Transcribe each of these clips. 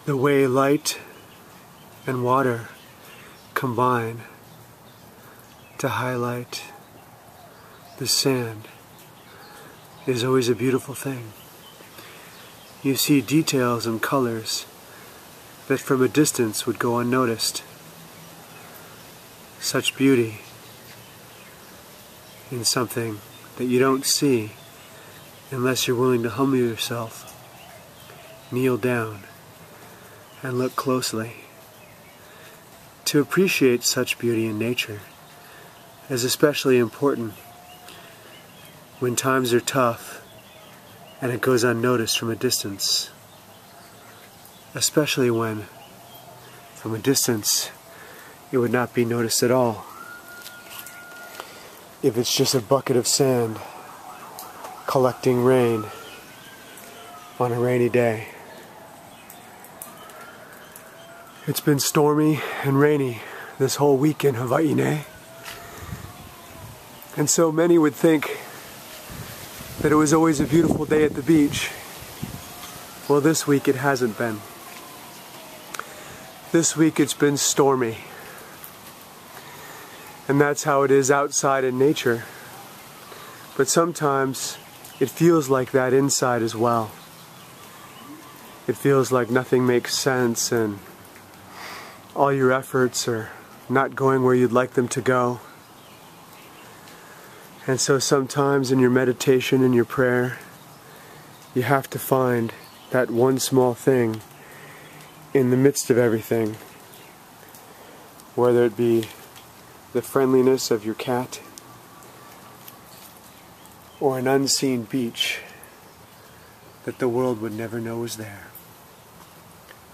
The way light and water combine to highlight the sand is always a beautiful thing. You see details and colors that from a distance would go unnoticed. Such beauty in something that you don't see unless you're willing to humble yourself, kneel down, and look closely. To appreciate such beauty in nature is especially important when times are tough and it goes unnoticed from a distance. Especially when, from a distance, it would not be noticed at all. If it's just a bucket of sand collecting rain on a rainy day. It's been stormy and rainy this whole week in Hawaii, and so many would think that it was always a beautiful day at the beach. Well, this week it hasn't been. This week it's been stormy. And that's how it is outside in nature. But sometimes it feels like that inside as well. It feels like nothing makes sense and all your efforts are not going where you'd like them to go. And so sometimes in your meditation and your prayer, you have to find that one small thing in the midst of everything, whether it be the friendliness of your cat or an unseen beach that the world would never know was there.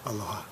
Aloha.